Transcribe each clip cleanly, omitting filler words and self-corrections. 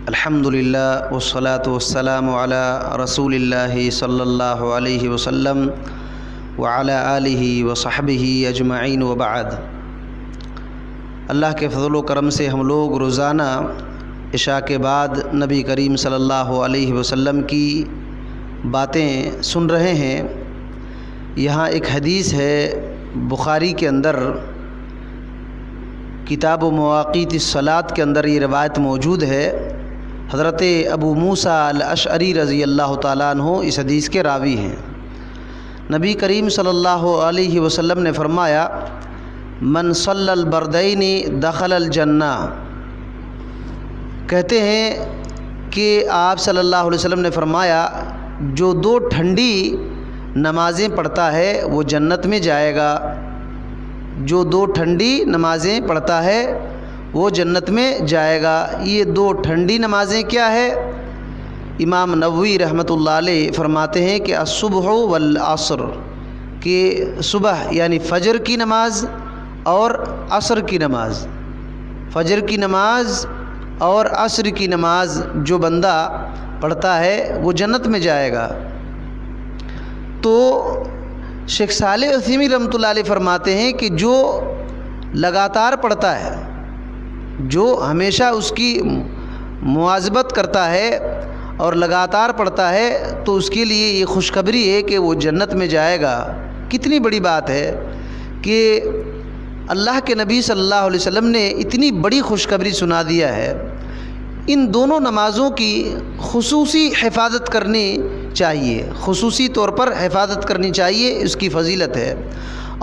الحمدللہ والصلاة والسلام علی رسول اللہ صلی اللہ علیہ وسلم وعلی آلہ وصحبہ اجمعین وبعد۔ اللہ کے فضل و کرم سے ہم لوگ روزانہ عشاء کے بعد نبی کریم صلی اللہ علیہ وسلم کی باتیں سن رہے ہیں۔ یہاں ایک حدیث ہے بخاری کے اندر، کتاب و مواقیت الصلاۃ کے اندر یہ روایت موجود ہے۔ حضرت ابو موسیٰ الاشعری رضی اللہ تعالیٰ عنہ اس حدیث کے راوی ہیں۔ نبی کریم صلی اللہ علیہ وسلم نے فرمایا، من صلی البردین دخل الجنہ۔ کہتے ہیں کہ آپ صلی اللہ علیہ وسلم نے فرمایا، جو دو ٹھنڈی نمازیں پڑھتا ہے وہ جنت میں جائے گا۔ جو دو ٹھنڈی نمازیں پڑھتا ہے وہ جنت میں جائے گا۔ یہ دو ٹھنڈی نمازیں کیا ہے؟ امام نووی رحمۃ اللہ علیہ فرماتے ہیں کہ الصبح والعصر، کہ صبح یعنی فجر کی نماز اور عصر کی نماز، فجر کی نماز اور عصر کی نماز جو بندہ پڑھتا ہے وہ جنت میں جائے گا۔ تو شیخ صالح عثیمین رحمۃ اللہ علیہ فرماتے ہیں کہ جو لگاتار پڑھتا ہے، جو ہمیشہ اس کی مواظبت کرتا ہے اور لگاتار پڑھتا ہے، تو اس کے لیے یہ خوشخبری ہے کہ وہ جنت میں جائے گا۔ کتنی بڑی بات ہے کہ اللہ کے نبی صلی اللہ علیہ وسلم نے اتنی بڑی خوشخبری سنا دیا ہے۔ ان دونوں نمازوں کی خصوصی حفاظت کرنی چاہیے، خصوصی طور پر حفاظت کرنی چاہیے، اس کی فضیلت ہے۔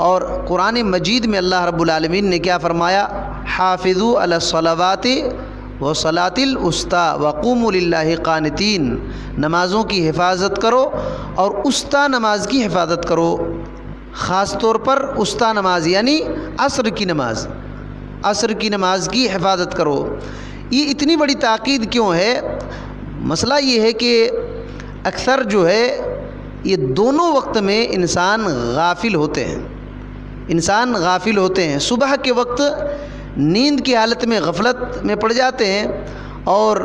اور قرآن مجید میں اللہ رب العالمین نے کیا فرمایا؟ حافظوا علی الصلوات والصلاۃ الوسطی وقوموا للہ قانتین۔ نمازوں کی حفاظت کرو اور وسطی نماز کی حفاظت کرو، خاص طور پر وسطی نماز یعنی عصر کی نماز، عصر کی نماز کی حفاظت کرو۔ یہ اتنی بڑی تاکید کیوں ہے؟ مسئلہ یہ ہے کہ اکثر جو ہے یہ دونوں وقت میں انسان غافل ہوتے ہیں، انسان غافل ہوتے ہیں۔ صبح کے وقت نیند کی حالت میں غفلت میں پڑ جاتے ہیں، اور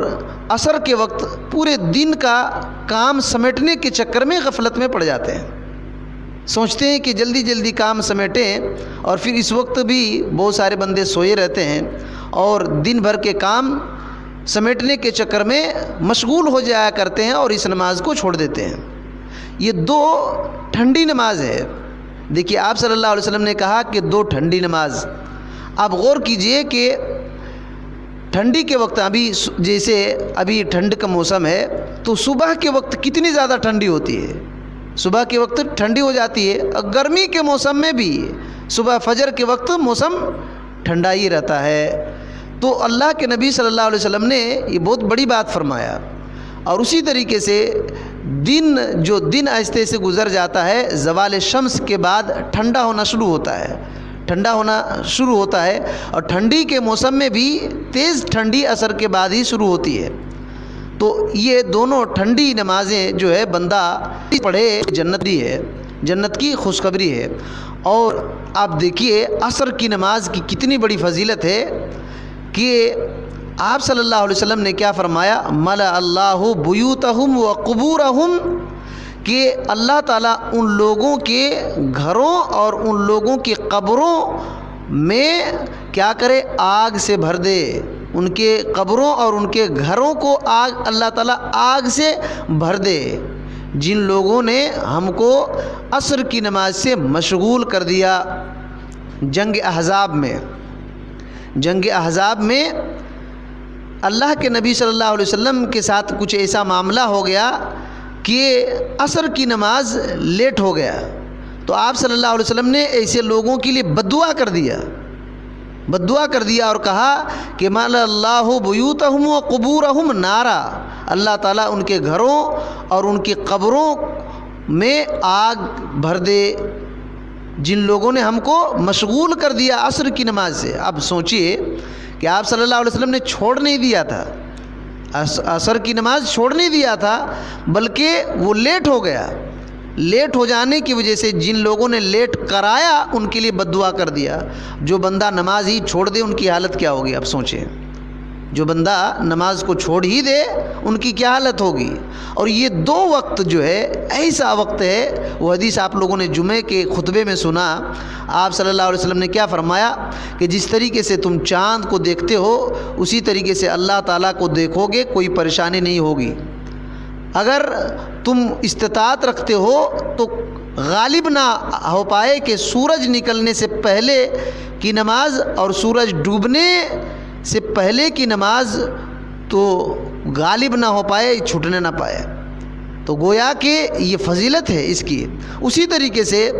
عصر کے وقت پورے دن کا کام سمیٹنے کے چکر میں غفلت میں پڑ جاتے ہیں۔ سوچتے ہیں کہ جلدی جلدی کام سمیٹیں، اور پھر اس وقت بھی بہت سارے بندے سوئے رہتے ہیں اور دن بھر کے کام سمیٹنے کے چکر میں مشغول ہو جایا کرتے ہیں اور اس نماز کو چھوڑ دیتے ہیں۔ یہ دو ٹھنڈی نماز ہے۔ دیکھیے آپ صلی اللہ علیہ وسلم نے کہا کہ دو ٹھنڈی نماز۔ آپ غور کیجئے کہ ٹھنڈی کے وقت، جیسے ابھی ٹھنڈ کا موسم ہے، تو صبح کے وقت کتنی زیادہ ٹھنڈی ہوتی ہے، صبح کے وقت ٹھنڈی ہو جاتی ہے۔ اور گرمی کے موسم میں بھی صبح فجر کے وقت موسم ٹھنڈا ہی رہتا ہے۔ تو اللہ کے نبی صلی اللہ علیہ وسلم نے یہ بہت بڑی بات فرمایا۔ اور اسی طریقے سے دن آہستہ سے گزر جاتا ہے، زوال شمس کے بعد ٹھنڈا ہونا شروع ہوتا ہے، ٹھنڈا ہونا شروع ہوتا ہے، اور ٹھنڈی کے موسم میں بھی تیز ٹھنڈی عصر کے بعد ہی شروع ہوتی ہے۔ تو یہ دونوں ٹھنڈی نمازیں جو ہے بندہ پڑھے جنتی ہے، جنت کی خوشخبری ہے۔ اور آپ دیکھیے عصر کی نماز کی کتنی بڑی فضیلت ہے کہ آپ صلی اللہ علیہ وسلم نے کیا فرمایا؟ ملأ اللہ بیوتہم وقبورہم، کہ اللہ تعالیٰ ان لوگوں کے گھروں اور ان لوگوں کی قبروں میں کیا کرے؟ آگ سے بھر دے۔ ان کے قبروں اور ان کے گھروں کو اللہ تعالیٰ آگ سے بھر دے، جن لوگوں نے ہم کو عصر کی نماز سے مشغول کر دیا۔ جنگ احزاب میں اللہ کے نبی صلی اللہ علیہ وسلم کے ساتھ کچھ ایسا معاملہ ہو گیا کہ عصر کی نماز لیٹ ہو گیا، تو آپ صلی اللہ علیہ وسلم نے ایسے لوگوں کے لیے بددعا کر دیا اور کہا کہ ملأ اللہ بیوتہم وقبورہم نارا، اللہ تعالیٰ ان کے گھروں اور ان کی قبروں میں آگ بھر دے، جن لوگوں نے ہم کو مشغول کر دیا عصر کی نماز سے۔ اب سوچئے کہ آپ صلی اللہ علیہ وسلم نے چھوڑ نہیں دیا تھا، عصر کی نماز چھوڑ نہیں دیا تھا، بلکہ وہ لیٹ ہو گیا۔ لیٹ ہو جانے کی وجہ سے جن لوگوں نے لیٹ کرایا ان کے لیے بد دعا کر دیا۔ جو بندہ نماز ہی چھوڑ دے ان کی حالت کیا ہوگی آپ سوچیں۔ جو بندہ نماز کو چھوڑ ہی دے ان کی کیا حالت ہوگی۔ اور یہ 2 وقت جو ہے ایسا وقت ہے، وہ حدیث آپ لوگوں نے جمعے کے خطبے میں سنا، آپ صلی اللہ علیہ وسلم نے کیا فرمایا کہ جس طریقے سے تم چاند کو دیکھتے ہو اسی طریقے سے اللہ تعالیٰ کو دیکھو گے، کوئی پریشانی نہیں ہوگی۔ اگر تم استطاعت رکھتے ہو تو غالب نہ ہو پائے کہ سورج نکلنے سے پہلے کی نماز اور سورج ڈوبنے سے پہلے کی نماز تو غالب نہ ہو پائے، چھوٹنے نہ پائے، تو گویا کہ یہ فضیلت ہے اس کی۔ اسی طریقے سے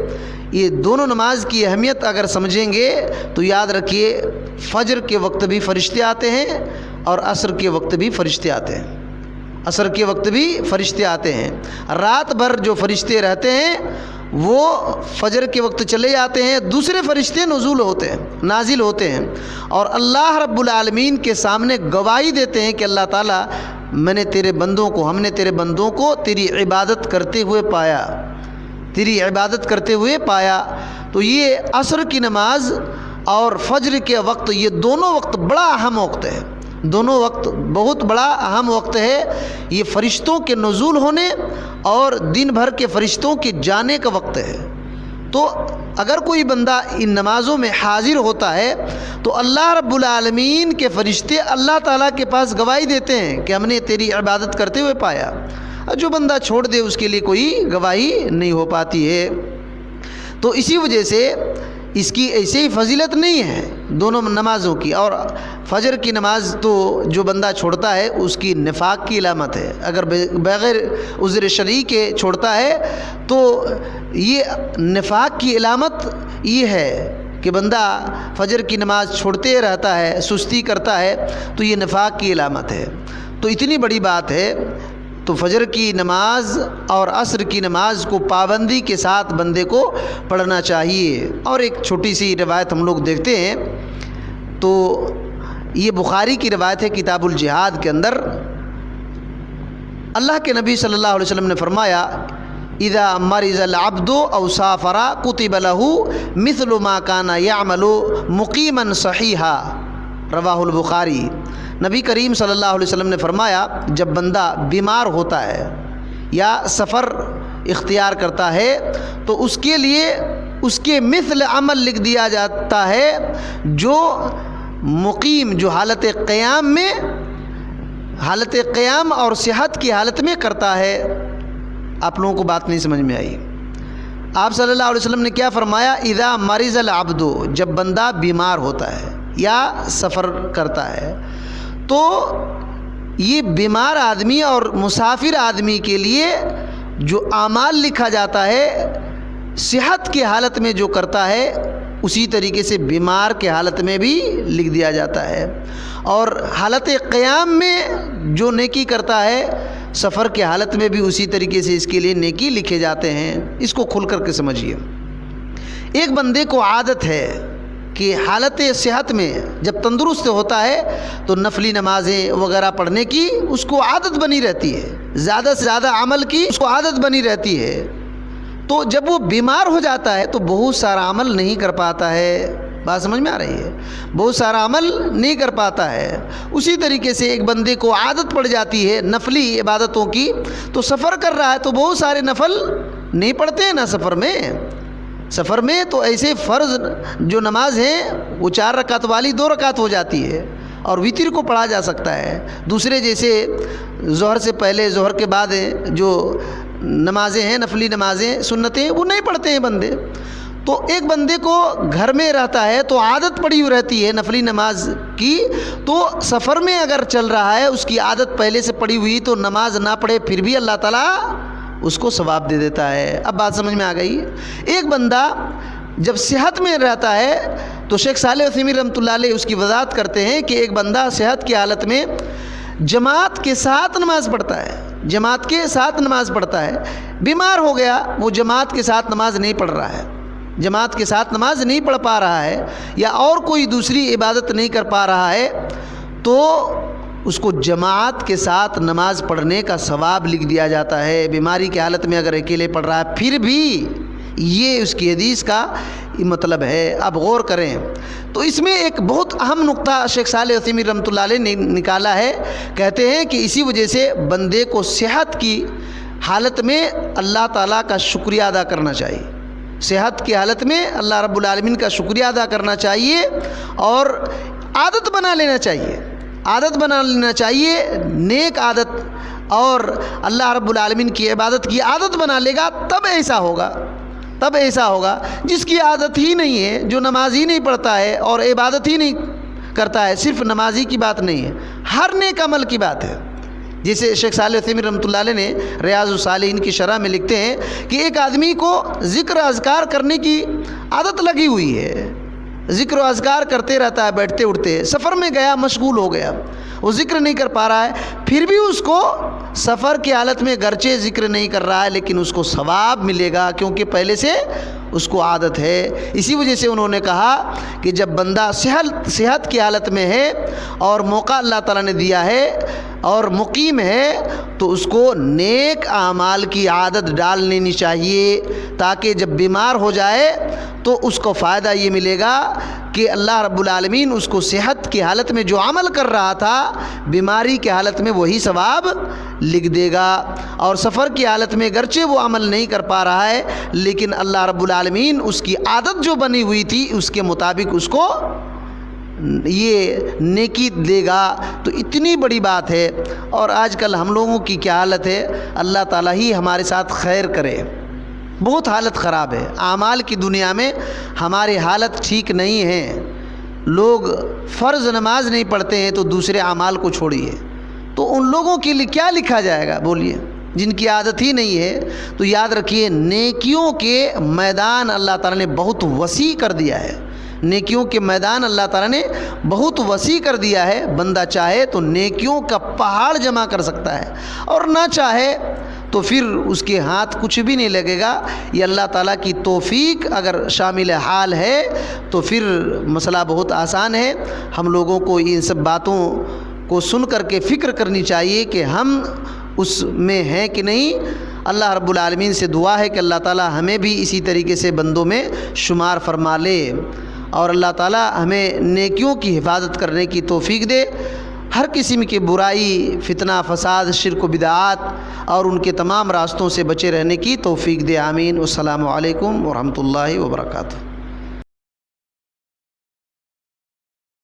یہ دونوں نماز کی اہمیت اگر سمجھیں گے تو یاد رکھیے فجر کے وقت بھی فرشتے آتے ہیں اور عصر کے وقت بھی فرشتے آتے ہیں، عصر کے وقت بھی فرشتے آتے ہیں۔ رات بھر جو فرشتے رہتے ہیں وہ فجر کے وقت چلے جاتے ہیں، دوسرے فرشتے نازل ہوتے ہیں اور اللہ رب العالمین کے سامنے گواہی دیتے ہیں کہ اللہ تعالیٰ ہم نے تیرے بندوں کو تیری عبادت کرتے ہوئے پایا۔ تو یہ عصر کی نماز اور فجر کے وقت، یہ دونوں وقت بڑا اہم وقت ہے، دونوں وقت بہت بڑا اہم وقت ہے۔ یہ فرشتوں کے نزول ہونے اور دن بھر کے فرشتوں کے جانے کا وقت ہے۔ تو اگر کوئی بندہ ان نمازوں میں حاضر ہوتا ہے تو اللہ رب العالمین کے فرشتے اللہ تعالیٰ کے پاس گواہی دیتے ہیں کہ ہم نے تیری عبادت کرتے ہوئے پایا۔ اور جو بندہ چھوڑ دے اس کے لیے کوئی گواہی نہیں ہو پاتی ہے۔ تو اسی وجہ سے اس کی ایسے ہی فضیلت نہیں ہے دونوں نمازوں کی۔ اور فجر کی نماز تو جو بندہ چھوڑتا ہے اس کی نفاق کی علامت ہے، اگر بغیر عذر شرعی کے چھوڑتا ہے تو یہ نفاق کی علامت یہ ہے کہ بندہ فجر کی نماز چھوڑتے رہتا ہے، سستی کرتا ہے، تو یہ نفاق کی علامت ہے۔ تو اتنی بڑی بات ہے، تو فجر کی نماز اور عصر کی نماز کو پابندی کے ساتھ بندے کو پڑھنا چاہیے۔ اور ایک چھوٹی سی روایت ہم لوگ دیکھتے ہیں، تو یہ بخاری کی روایت ہے کتاب الجہاد کے اندر۔ اللہ کے نبی صلی اللہ علیہ وسلم نے فرمایا اذا مرض العبد او سافر كتب له مثل ما كان يعمل مقيما صحيحا، رواہ البخاری۔ نبی کریم صلی اللہ علیہ وسلم نے فرمایا جب بندہ بیمار ہوتا ہے یا سفر اختیار کرتا ہے تو اس کے لیے اس کے مثل عمل لکھ دیا جاتا ہے جو مقیم، جو حالت قیام اور صحت کی حالت میں کرتا ہے۔ آپ لوگوں کو بات نہیں سمجھ میں آئی؟ آپ صلی اللہ علیہ وسلم نے کیا فرمایا؟ اذا مرض العبد، جب بندہ بیمار ہوتا ہے یا سفر کرتا ہے، تو یہ بیمار آدمی اور مسافر آدمی کے لیے جو اعمال لکھا جاتا ہے صحت کی حالت میں جو کرتا ہے اسی طریقے سے بیمار کے حالت میں بھی لکھ دیا جاتا ہے، اور حالت قیام میں جو نیکی کرتا ہے سفر کے حالت میں بھی اسی طریقے سے اس کے لیے نیکی لکھے جاتے ہیں۔ اس کو کھل کر کے سمجھیے۔ ایک بندے کو عادت ہے کہ حالت صحت میں جب تندرست ہوتا ہے تو نفلی نمازیں وغیرہ پڑھنے کی اس کو عادت بنی رہتی ہے، زیادہ سے زیادہ عمل کی اس کو عادت بنی رہتی ہے۔ تو جب وہ بیمار ہو جاتا ہے تو بہت سارا عمل نہیں کر پاتا ہے۔ بات سمجھ میں آ رہی ہے؟ بہت سارا عمل نہیں کر پاتا ہے۔ اسی طریقے سے ایک بندے کو عادت پڑ جاتی ہے نفلی عبادتوں کی، تو سفر کر رہا ہے تو بہت سارے نفل نہیں پڑھتے ہیں نا سفر میں تو ایسے فرض جو نماز ہے وہ 4 رکعت والی 2 رکعت ہو جاتی ہے، اور وتر کو پڑھا جا سکتا ہے۔ دوسرے جیسے ظہر سے پہلے ظہر کے بعد جو نمازیں ہیں نفلی نمازیں سنتیں وہ نہیں پڑھتے ہیں بندے۔ تو ایک بندے کو گھر میں رہتا ہے تو عادت پڑی ہوئی رہتی ہے نفلی نماز کی، تو سفر میں اگر چل رہا ہے اس کی عادت پہلے سے پڑی ہوئی تو نماز نہ پڑھے پھر بھی اللہ تعالیٰ اس کو ثواب دے دیتا ہے۔ اب بات سمجھ میں آ گئی؟ ایک بندہ جب صحت میں رہتا ہے تو شیخ صالح عثیمین رحمۃ اللہ علیہ اس کی وضاحت کرتے ہیں کہ ایک بندہ صحت کی حالت میں جماعت کے ساتھ نماز پڑھتا ہے، بیمار ہو گیا، وہ جماعت کے ساتھ نماز نہیں پڑھ رہا ہے، جماعت کے ساتھ نماز نہیں پڑھ پا رہا ہے، یا اور کوئی دوسری عبادت نہیں کر پا رہا ہے، تو اس کو جماعت کے ساتھ نماز پڑھنے کا ثواب لکھ دیا جاتا ہے۔ بیماری کی حالت میں اگر اکیلے پڑھ رہا ہے پھر بھی یہ اس کی حدیث کا مطلب ہے. اب غور کریں تو اس میں ایک بہت اہم نقطہ شیخ صالح عثیمین رحمۃ اللہ علیہ نے نکالا ہے. کہتے ہیں کہ اسی وجہ سے بندے کو صحت کی حالت میں اللہ تعالیٰ کا شکریہ ادا کرنا چاہیے. صحت کی حالت میں اللہ رب العالمین کا شکریہ ادا کرنا چاہیے اور عادت بنا لینا چاہیے. عادت بنا لینا چاہیے نیک عادت, اور اللہ رب العالمین کی عبادت کی عادت بنا لے گا تب ایسا ہوگا. تب ایسا ہوگا. جس کی عادت ہی نہیں ہے, جو نماز ہی نہیں پڑھتا ہے اور عبادت ہی نہیں کرتا ہے, صرف نمازی کی بات نہیں ہے, ہر نیک عمل کی بات ہے. جیسے شیخ صالح عثیمین رحمۃ اللہ علیہ نے ریاض الصالحین کی شرح میں لکھتے ہیں کہ ایک آدمی کو ذکر اذکار کرنے کی عادت لگی ہوئی ہے, ذکر و اذکار کرتے رہتا ہے بیٹھتے اٹھتے, سفر میں گیا مشغول ہو گیا, وہ ذکر نہیں کر پا رہا ہے, پھر بھی اس کو سفر کی حالت میں گرچہ ذکر نہیں کر رہا ہے لیکن اس کو ثواب ملے گا, کیونکہ پہلے سے اس کو عادت ہے. اسی وجہ سے انہوں نے کہا کہ جب بندہ صحت کی حالت میں ہے اور موقع اللہ تعالیٰ نے دیا ہے اور مقیم ہے تو اس کو نیک اعمال کی عادت ڈال لینی چاہیے, تاکہ جب بیمار ہو جائے تو اس کو فائدہ یہ ملے گا کہ اللہ رب العالمین اس کو صحت کی حالت میں جو عمل کر رہا تھا بیماری کی حالت میں وہی ثواب لکھ دے گا. اور سفر کی حالت میں گرچہ وہ عمل نہیں کر پا رہا ہے لیکن اللہ رب العالمین اس کی عادت جو بنی ہوئی تھی اس کے مطابق اس کو یہ نیکی دے گا. تو اتنی بڑی بات ہے. اور آج کل ہم لوگوں کی کیا حالت ہے, اللہ تعالیٰ ہی ہمارے ساتھ خیر کرے, بہت حالت خراب ہے. اعمال کی دنیا میں ہماری حالت ٹھیک نہیں ہے. لوگ فرض نماز نہیں پڑھتے ہیں تو دوسرے اعمال کو چھوڑیے, تو ان لوگوں کے لیے کیا لکھا جائے گا بولیے, جن کی عادت ہی نہیں ہے. تو یاد رکھیے نیکیوں کے میدان اللہ تعالیٰ نے بہت وسیع کر دیا ہے. نیکیوں کے میدان اللہ تعالیٰ نے بہت وسیع کر دیا ہے. بندہ چاہے تو نیکیوں کا پہاڑ جمع کر سکتا ہے, اور نہ چاہے تو پھر اس کے ہاتھ کچھ بھی نہیں لگے گا. یہ اللہ تعالیٰ کی توفیق اگر شامل حال ہے تو پھر مسئلہ بہت آسان ہے. ہم لوگوں کو ان سب باتوں کو سن کر کے فکر کرنی چاہیے کہ ہم اس میں ہیں کہ نہیں. اللہ رب العالمین سے دعا ہے کہ اللہ تعالیٰ ہمیں بھی اسی طریقے سے بندوں میں شمار فرما لے, اور اللہ تعالیٰ ہمیں نیکیوں کی حفاظت کرنے کی توفیق دے, ہر قسم کی برائی, فتنہ, فساد, شرک و بدعات اور ان کے تمام راستوں سے بچے رہنے کی توفیق دے. آمین. والسلام علیکم ورحمۃ اللہ وبرکاتہ.